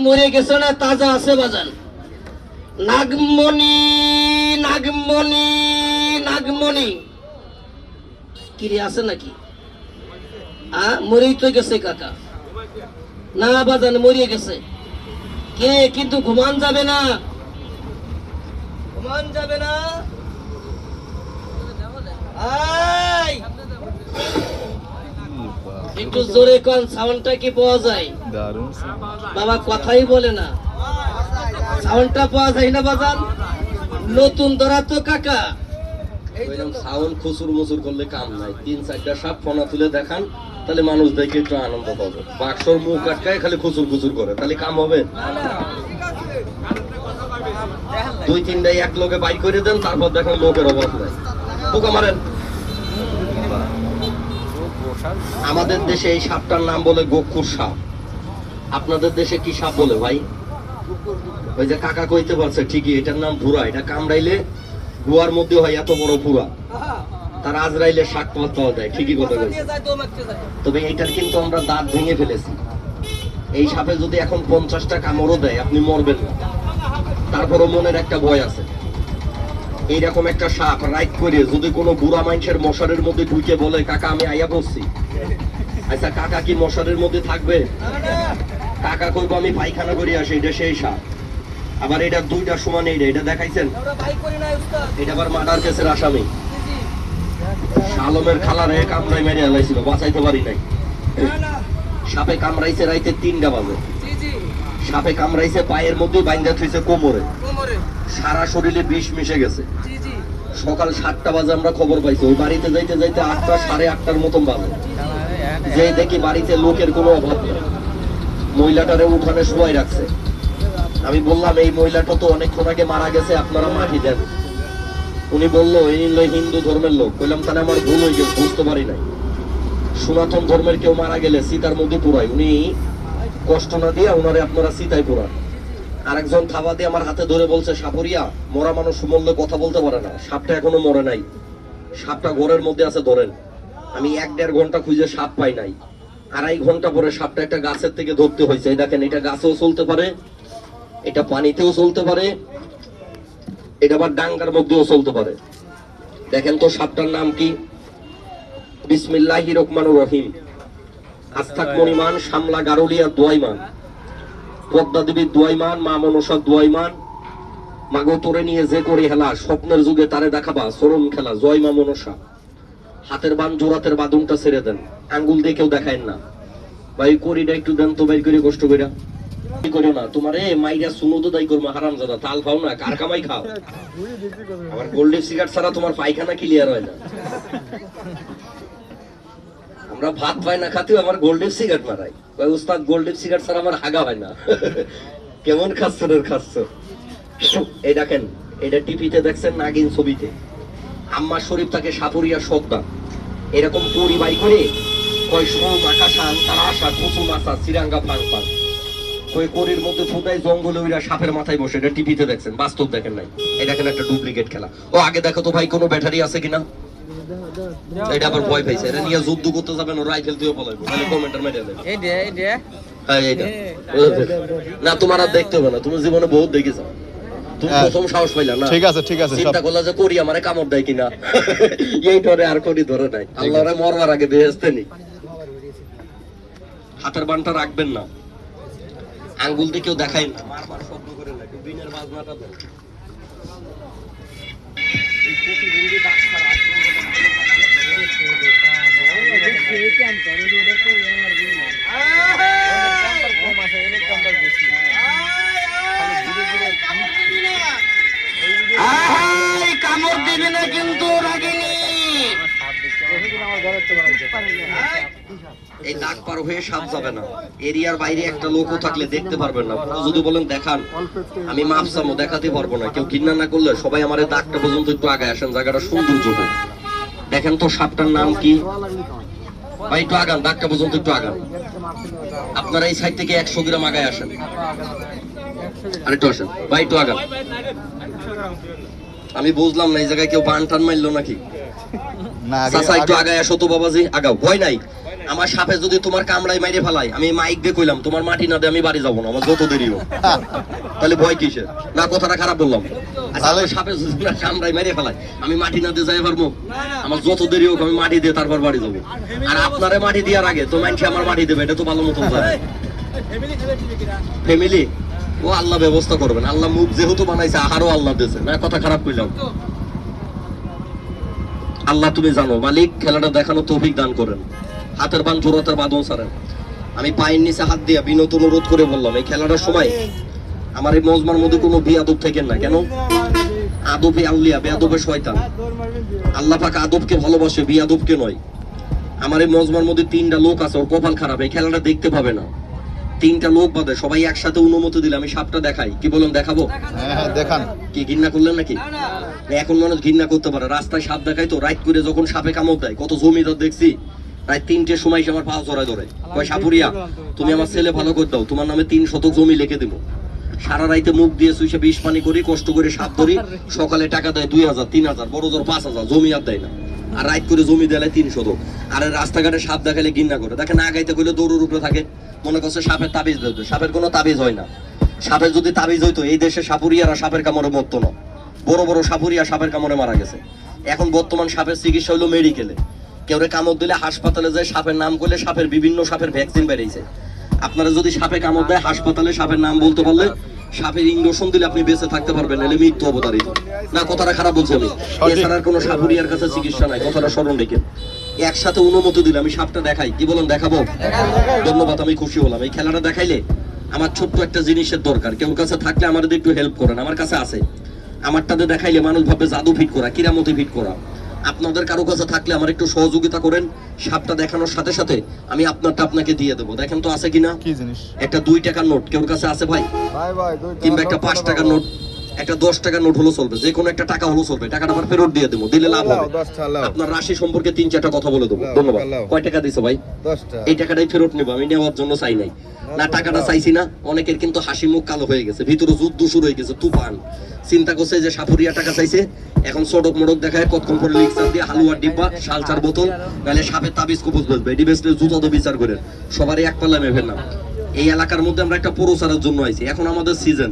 মরে গেছে না তাজা আছে বাজান। নাগমণি নাগমণি নাগমণি কিরে আছে নাকি? মরেই তো গেছে কাকা। না বাজান মরিয়ে গেছে। কে কিন্তু ঘুমান যাবে না, ঘুমান যাবে না। একটু জোরে কোন, সাউন্ডটা কি পাওয়া যায়? বাবা কথাই বলে না, সাউন্ডটা পাওয়া যায় না বাজান। নতুন ধরা তো কাকা, সাউন্ড খুচুর মুচুর করলে কাম নাই। 3-4টা সাপ ফোনা তুলে দেখান, তাহলে মানুষ দেখে একটু আনন্দ পাবে। বাক্সর মুখ আটকায় খালি খুচুর খুচুর করে, তাহলে কাম হবে? 2-3টাই এক লোকে বাইর করে দেন, তারপর দেখেন লোকের অভাব নাই। পোকা মারেন। আমাদের দেশে এই সাপটার নাম বলে গোকুর সাপ। আপনাদের দেশে কি সাপ বলে ভাই? ওই যে কাকা কইতে পারছে ঠিকই, এটার নাম ভুরা। এটা কামড়াইলে গুয়ার মধ্যে হয় এত বড় ভুরা, তার আজরাইলে শাক পাতাও দেয়। ঠিকই কথা বলছে। তবে এইটার কিন্তু আমরা দাঁত ভেঙে ফেলেছি। এই সাপে যদি এখন 50টা কামড়ও দেয় আপনি মরবেন না, তারপরও মনের একটা ভয় আছে। এইরকম একটা সাপ রাইট করে যদি কোনো বুড়া মানুষের মশারের মধ্যে ঢুকে বলে কাকা আমি আইয়া বসছি, আচ্ছা কাকা কি মশারের মধ্যে থাকবে? কাকা কইব আমি পায়খানা করে আসি। এটা সেই সাপ। আবার এটা 2টা সমান। এটা দেখাইছেন, এটা আবার মার্ডার কেসের আসামি। শালমের খালারে কামড়াই মেরে এলাইছিল, বাঁচাইতে পারি নাই। সাপে কামড়াইছে রাইতে 3টা বাজে। সাপে কামড়াইছে পায়ের মধ্যে, বাইন্দা থইছে কোমরে, সারা শরীরে বিষ মিশে গেছে। সকাল 7টা বাজে আমরা খবর পাইছি। ওই বাড়িতে যাইতে যাইতে 8টা 8:30টার মতন বাজে। যে দেখি বাড়িতে লোকের কোনো অভাব নেই, মহিলাটারে উঠানে শুয়াই রাখছে। আমি বললাম এই মহিলাটা তো অনেকক্ষণ আগে মারা গেছে, আপনারা মাটি দেন। উনি বললো এই হিন্দু ধর্মের লোক। বললাম তাহলে আমার ভুল হয়ে গেছে, বুঝতে পারি নাই। সনাতন ধর্মের কেউ মারা গেলে সীতার মধ্যে পুরাই, উনি কষ্ট না দিয়ে ওনারে আপনারা সীতায় পুরান। আরেকজন থাবা দিয়ে আমার হাতে ধরে বলছে সাপুরিয়া মরা মানুষ মরলে কথা বলতে পারে না, সাপটা এখনো মরে নাই, সাপটা ঘরের মধ্যে আছে ধরেন। আমি 1-1.5 ঘন্টা খুঁজে সাপ পাই নাই। 2.5 ঘন্টা পরে সাপটা একটা গাছের থেকে ধরতে হয়েছে। দেখেন এটা গাছেও চলতে পারে, এটা পানিতেও চলতে পারে, এটা আবার ডাঙ্গার মধ্যেও চলতে পারে। দেখেন তো সাপটার নাম কি? বিসমিল্লাহির রহমানির রহিম। আস্তাক মণিমান, শামলা গারুলিয়া দোয়াইমান, পদ্মা দেবীর দোয়াইমান, মা মনসা দোয়াইমান। মাগো তোরে নিয়ে যে করে হেলা, স্বপ্নের যুগে তারে দেখাবা চরম খেলা, জয় মা মনসা। হাতের বান জোড়াতের বাদুনটা ছেড়ে দেন, আঙ্গুল দিয়ে কেউ দেখায় না। ভাই করিটা একটু দেন তো, বাইর করে কষ্ট কইরা করো না। তোমারে মাইরা সুনো তো দাই করবো হারামজাদা, তাল খাও না, কার কামাই খাও। আমার গোল্ডেন সিগারেট ছাড়া তোমার পায়খানা ক্লিয়ার হয় না। আমরা ভাত পাই না খাতেও আমার গোল্ডেন সিগারেট মারাই। ভাই উস্তাদ গোল্ডেন সিগারেট ছাড়া আমার হাগা হয় না। কেমন খাচ্ছ রে খাচ্ছ? এই দেখেন, এটা টিভিতে দেখছেন নাগিন ছবিতে, আম্মা শরীফ তাকে সাপুরিয়া সদ্দা এরকম পরি বাই করে কয় সোম আকাশান তার আশা কচু মাছা চিরাঙ্গা ফাং ফাং কই করির মধ্যে ফুটাই জঙ্গলে ওইরা সাপের মাথায় বসে। এটা টিভিতে দেখছেন, বাস্তব দেখেন নাই। এই দেখেন একটা ডুপ্লিকেট খেলা। ও আগে দেখো তো ভাই কোনো ব্যাটারি আছে কিনা। এটা আবার ভয় পাইছে, এটা নিয়ে যুদ্ধ করতে যাবেন, রাইফেল দিয়ে বলাইবো, তাহলে কমেন্টার মেরে দেবে। হ্যাঁ এইটা না, তোমার আর দেখতে হবে না, তুমি জীবনে বহুত দেখেছো। তুমি প্রথম সাহস পাইলা না। ঠিক আছে ঠিক আছে, চিন্তা করলা যে করি আমারে কামড় দেয় কিনা। এই ধরে আর করি ধরে নাই। আল্লাহরে মরবার আগে বেহেশতে নি। হাতের বানটা রাখবেন না, আঙ্গুল দিয়ে কেউ দেখাই না, বারবার শব্দ করে না, বিনের বাজনাটা দেন। এই প্রতিবন্ধী ডাক্তার কামড় দিবি না কিন্তু রাগিনি। এই দাগ পার হয়ে সাপ যাবে না। এরিয়ার বাইরে একটা লোকও থাকলে দেখতে পারবেন না। যদি বলেন দেখান, আমি মাপ চামো, দেখাতে পারবো না। কেউ ঘৃণা না করলে সবাই আমার এই দাগটা পর্যন্ত একটু আগায় আসেন, জায়গাটা সৌন্দর্য হোক। দেখেন তো সাপটার নাম কি ভাই? একটু আগান, দাগটা পর্যন্ত একটু আগান। আপনারা এই সাইড থেকে 100 গ্রাম আগায় আসেন, আরেকটু আসেন ভাই, একটু আগান। আমি বুঝলাম না এই জায়গায় কেউ বান টান মারলো নাকি। চাচা একটু আগায় আসো তো বাবাজি, আগাও, ভয় নাই। আমার সাপে যদি তোমার কামড়ায় মাইরে ফেলায়, আমি মাইক দিয়ে কইলাম তোমার মাটি না দিয়ে আমি বাড়ি যাবো না, আমার যত দেরি হোক। তাহলে ভয় কিসের? না কথাটা খারাপ বললাম? আচ্ছা, আমার সাপে যদি তোমার কামড়ায় মাইরে ফেলায়, আমি মাটি না দিয়ে যাই পারবো? আমার যত দেরি হোক আমি মাটি দিয়ে তারপর বাড়ি যাবো। আর আপনারে মাটি দেওয়ার আগে তো মানুষ আমার মাটি দেবে, এটা তো ভালো মতন জানে। ফ্যামিলি ও আল্লাহ ব্যবস্থা করবেন, আল্লাহ মুখ যেহেতু বানাইছে আহারও আল্লাহ দিয়েছে, না কথা খারাপ কইলাম? আল্লাহ তুমি জানো মালিক, খেলাটা দেখানো তৌফিক দান করেন, হাতের বান জোরাতের বাঁধন ছাড়েন। আমি পায়ের নিচে হাত দিয়া বিনত অনুরোধ করে বললাম, এই খেলাটার সময় আমার এই মজমার মধ্যে কোনো বেয়াদব থাকেন না। কেন? আদবে আউলিয়া, বেয়াদবে শয়তান। আল্লাহ পাক আদবকে ভালোবাসে, বেয়াদবকে নয়। আমার এই মজমার মধ্যে 3টা লোক আছে, ওর কপাল খারাপ, এই খেলাটা দেখতে পাবে না। 3টা লোক বাদে সবাই একসাথে অনুমতি দিলে আমি সাপটা দেখাই। কি বলেন, দেখাবো? হ্যাঁ দেখান। কি ঘৃণা করলেন নাকি? এখন মানুষ ঘৃণা করতে পারে, রাস্তায় সাপ দেখাই তো রাইট করে যখন সাপে কামড় দেয়, কত জমিদার দেখছি রাত 3টের সময় এসে আমার পা জড়ায় ধরে, কয় সাপুরিয়া তুমি আমার ছেলে ভালো করে দাও, তোমার নামে 3 শতক জমি লিখে দিব। সারা রাইতে মুখ দিয়ে সুইসে বিষ পানি করি, কষ্ট করে সাপ ধরি, সকালে টাকা দেয় 2000 3000, বড় জোর 5000, জমি আর দেয় না। আর রাইট করে জমি দেয় 3 শতক। আর রাস্তাঘাটে সাপ দেখালে ঘৃণা করে, দেখে না গাইতে করলে দৌড়ের উপরে থাকে, মনে করছে সাপের তাবিজ দেবে। সাপের কোনো তাবিজ হয় না। সাপের যদি তাবিজ হইতো এই দেশে সাপুরিয়ারা সাপের কামড়ে মরতো না। বড় বড় সাপুরিয়া সাপের কামড়ে মারা গেছে। এখন বর্তমান সাপের চিকিৎসা হলো মেডিকেলে। কেউ কামড় দিলে হাসপাতালে যায়, সাপের নাম করলে সাপের বিভিন্ন সাপের ভ্যাকসিন বেরিয়েছে। আপনারা যদি সাপে কামড় দেয় হাসপাতালে সাপের নাম বলতে পারলে, সাপের ইঞ্জেকশন দিলে আপনি বেঁচে থাকতে পারবেন, নাহলে মৃত্যু অবতারিত। না কথাটা খারাপ বলছি আমি? এছাড়া কোনো সাপুরিয়ার কাছে চিকিৎসা নাই, কথাটা স্মরণ রেখে। একসাথে অনুমতি দিলে আমি সাপটা দেখাই। কি বলেন, দেখাবো? ধন্যবাদ, আমি খুশি হলাম। এই খেলাটা দেখাইলে আমার ছোট্ট একটা জিনিসের দরকার, কেউ কাছে থাকলে আমাদের একটু হেল্প করেন। আমার কাছে আছে, আমারটাতে দেখাইলে মানুষ ভাবে জাদু ফিট করা, কিরামতি ফিট করা। আপনাদের কারো কাছে থাকলে আমার একটু সহযোগিতা করেন। সাপটা দেখানোর সাথে সাথে আমি আপনারটা আপনাকে দিয়ে দেবো। দেখেন তো আছে কিনা। কি জিনিস? একটা 2 টাকার নোট কেউ কাছে আছে ভাই? কিংবা একটা 5 টাকার নোট, একটা 10 টাকার নোট হলো চলবে, যে কোনো একটা টাকা হলো চলবে। টাকাটা আবার ফেরত দিয়ে দেবো, দিলে লাভ হবে। আপনার রাশি সম্পর্কে 3-4টা কথা বলে দেবো। ধন্যবাদ। কয় টাকা দিছো ভাই? 10 টাকা। এই টাকাটাই ফেরত নেবো, আমি নেওয়ার জন্য চাই নাই। না টাকাটা চাইছি না। অনেকের কিন্তু হাসি মুখ কালো হয়ে গেছে, ভিতরে যুদ্ধ শুরু হয়ে গেছে, তুফান। চিন্তা করছে যে সাপুরিয়া টাকা চাইছে, এখন সড়ক মোড়ক দেখায়, কতক্ষণ পরে লিক্সার দিয়ে হালুয়ার ডিব্বা, শালচার বোতল, নাহলে সাপের তাবিজ কবজ বসবে। এটি বেসলে জুতো তো বিচার করেন, সবারই এক পাল্লা মেভের নাম। এই এলাকার মধ্যে আমরা একটা প্রচারের জন্য আইছি। এখন আমাদের সিজন,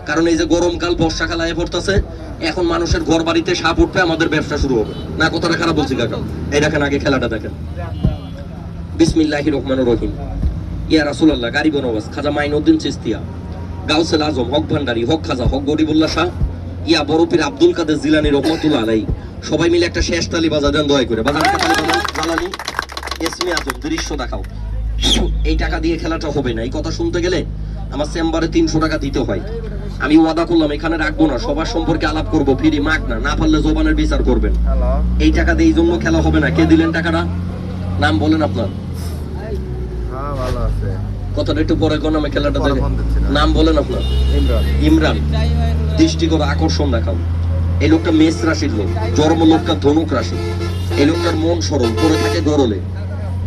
কারণ এই যে গরমকাল বর্ষাকাল আয় পড়তেছে, এখন মানুষের ঘর বাড়িতে সাপ উঠবে, আমাদের ব্যবসা শুরু হবে। না কথাটা খারাপ বলছি কাকা? এই দেখেন, আগে খেলাটা দেখেন। বিসমিল্লাহির রহমানির রহিম। ইয়া রাসূলুল্লাহ, গারিব নওয়াজ খাজা মাইনুদ্দিন চিশতিয়া, গাউসুল আজম, হক ভান্ডারী, হক খাজা, হক গরিবুল্লাহ শাহ, ইয়া বড় পীর আব্দুল কাদের জিলানী রহমাতুল্লাহ আলাইহি। সবাই মিলে একটা শেষ তালি বাজা দেন দয়া করে। বাজান একটা তালি বাজান। জালানী ইসমি আজম, দৃশ্য দেখাও। এই টাকা দিয়ে খেলাটা হবে না। এই কথা শুনতে গেলে আমার চেম্বারে 300 টাকা দিতে হয়। আমি ওয়াদা করলাম এখানে রাখবো না, সবার সম্পর্কে আলাপ করবো, ফ্রি মাগ না, না পারলে জবানের বিচার করবেন। এই টাকা দিয়ে এই জন্য খেলা হবে না। কে দিলেন টাকাটা? নাম বলেন আপনার। ভালো আছে। কথাটা একটু পরে কোন আমি খেলাটা দেখে। নাম বলেন আপনার। ইমরান। দৃষ্টি করে আকর্ষণ দেখাও। এই লোকটা মেষ রাশির লোক, জন্ম লোকটা ধনুক রাশি। এই লোকটার মন সরল, পড়ে থাকে গরলে।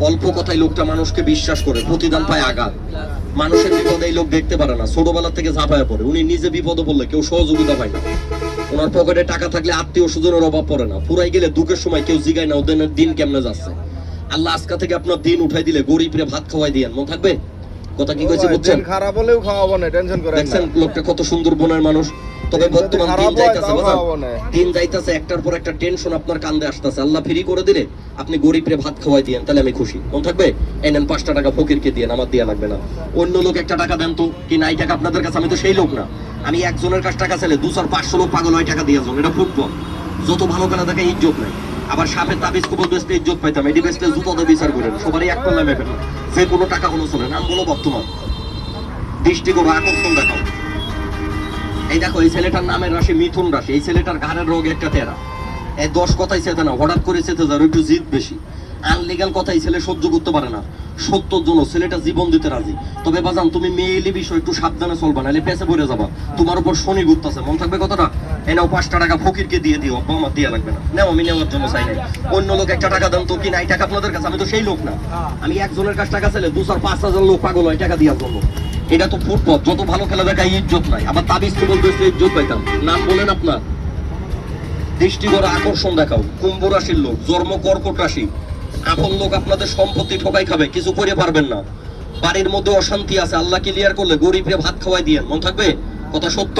অল্প কথায় লোকটা মানুষকে বিশ্বাস করে, প্রতিদান পায় আঘাত। মানুষের বিপদে এই লোক দেখতে পারে না, ছোটবেলা থেকে ঝাঁপায় পড়ে। উনি নিজে বিপদে পড়লে কেউ সহযোগিতা পায় না। ওনার পকেটে টাকা থাকলে আত্মীয় স্বজনের অভাব পড়ে না। ফুরাই গেলে দুঃখের সময় কেউ জিগায় না ওদের দিন কেমনে যাচ্ছে। আল্লাহ আজকে থেকে আপনার দিন উঠাই দিলে গরিবরে ভাত খাওয়াই দিয়েন, মন থাকবে? কথা কি কইছে বুঝছেন? খারাপ হলেও খাওয়াবো না, টেনশন করেন না। দেখছেন লোকটা কত সুন্দর বনের মানুষ। তবে বর্তমান দিন যাইতাছে বাজার, দিন যাইতাছে, একটার পর একটা টেনশন আপনার কান্দে আসতেছে। আল্লাহ ফ্রি করে দিলে আপনি গরিবরে ভাত খাওয়াই দিয়েন, তাহলে আমি খুশি। মন থাকবে? এই নেন 5টা টাকা ফকিরকে দিয়েন, আমার দেয়া লাগবে না। অন্য লোক 1 টাকা দেন তো, কি নাই টাকা আপনাদের কাছে? আমি তো সেই লোক না। আমি একজনের কাছে টাকা চাইলে 200-500 লোক পাগল হয় টাকা দিয়ে যান। এটা ফুটবল। যত ভালো খেলা দেখে ইজ্জত নাই। আবার সাপের তাবিজ কবজ বেচতে ইজ্জত পাইতাম, এটি বেচতে জুতোতে বিচার করেন। সবারই এক পাল্লা মেপে না, যে কোনো টাকা হলো চলে। নাম বলো বর্তমান। দৃষ্টি করো, আকর্ষণ দেখাও। এই দেখো, এই ছেলেটার নামের রাশি মিথুন রাশি। এই ছেলেটার ঘাড়ের রোগ একটা তেরা। এই 10 কথাই চেতে না, হঠাৎ করে চেতে যার একটু জিদ বেশি। আনলিগাল কথাই ছেলে সহ্য করতে পারে না। সত্যর জন্য ছেলেটা জীবন দিতে রাজি। তবে বাজান তুমি মেয়েলি বিষয় একটু সাবধানে চলবা, নাহলে পেছে পড়ে যাবা। তোমার উপর শনি ঘুরতেছে, মন থাকবে কথাটা? এই নাও 5টা টাকা ফকিরকে দিয়ে দিও, আব্বা আমার দেয়া লাগবে না। নাও, আমি নেওয়ার জন্য চাই নাই। অন্য লোক 1 টাকা দেন তো, কি নাই টাকা আপনাদের কাছে? আমি তো সেই লোক না। আমি একজনের কাছে টাকা চাইলে 200-5,000 লোক পাগল হয় টাকা দেওয়ার জন্য। এটা তো ফুটবল। যত ভালো খেলা দেখায় ইজ্জত নাই। আবার তাবিজ তো বলতে ইজ্জত পাইতাম। নাম বলেন আপনার। দৃষ্টি করে আকর্ষণ দেখাও। কুম্ভ রাশির লোক, জন্ম কর্কট রাশি। আপন লোক আপনাদের সম্পত্তি ঠকাই খাবে, কিছু করে পারবেন না। বাড়ির মধ্যে অশান্তি আছে, আল্লাহ ক্লিয়ার করলে গরিবরে ভাত খাওয়াই দিয়েন, মন থাকবে? কথা সত্য।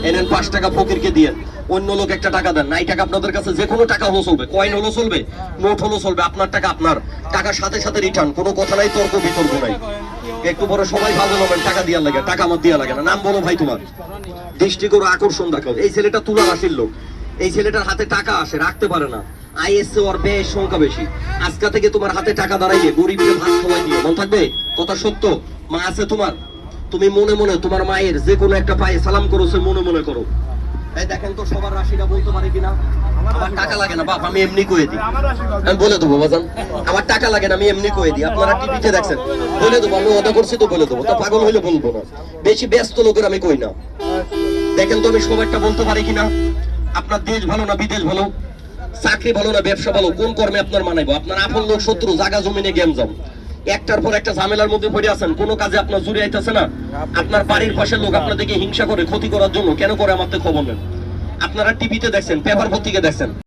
এনেন 5 টাকা ফকিরকে দিয়েন, অন্য লোক একটা টাকা দেন। নাই টাকা আপনাদের কাছে যে কোনো টাকা হলো চলবে, কয়েন হলো চলবে, নোট হলো চলবে, আপনার টাকা আপনার, টাকার সাথে সাথে রিটার্ন, কোনো কথা নাই, তর্ক বিতর্ক নাই। একটু পরে সবাই ভালো হবেন, টাকা দিয়া লাগে, টাকা আমার দিয়া লাগে না। নাম বলো ভাই তোমার, দৃষ্টি করে আকর্ষণ দেখাও। এই ছেলেটা তুলার আসিল লোক, এই ছেলেটার হাতে টাকা আসে, রাখতে পারে না, আইএসএ ওর ব্যয়ের সংখ্যা বেশি। আজকে থেকে তোমার হাতে টাকা দাঁড়াইলে গরিবকে ভাত খাওয়াই দিও, মন থাকবে? কথা সত্য। মা আছে তোমার, তুমি মনে মনে তোমার মায়ের যে কোনো একটা পায়ে সালাম করো, সে মনে মনে করো। এই দেখেন তো সবার রাশিটা বলতে পারে কিনা। আমার টাকা লাগে না বাপ, আমি এমনি কয়ে দিই, আমি বলে দেবো বাজান, আমার টাকা লাগে না, আমি এমনি কয়ে দিই। আপনারা টিভিতে দেখছেন, বলে দেবো, আমি অর্ডার করছি তো বলে দেবো। তা পাগল হইলে বলবো না, বেশি ব্যস্ত লোকের আমি কই না। দেখেন তো আমি সবাইটা বলতে পারি কিনা। আপনার দেশ ভালো না বিদেশ ভালো, চাকরি ভালো না ব্যবসা ভালো, কোন কর্মে আপনার মানাইবো? আপনার আপন লোক শত্রু, জায়গা জমিনে গেম যাম, একটার পর একটা ঝামেলার মধ্যে পড়ে আছেন, কোনো কাজে আপনার জুড়ে আইতেছে না। আপনার বাড়ির পাশের লোক আপনাদেরকে হিংসা করে ক্ষতি করার জন্য কেন করে আমার তো খবর নেন। আপনারা টিভিতে দেখছেন, পেপার পত্রিকা দেখছেন,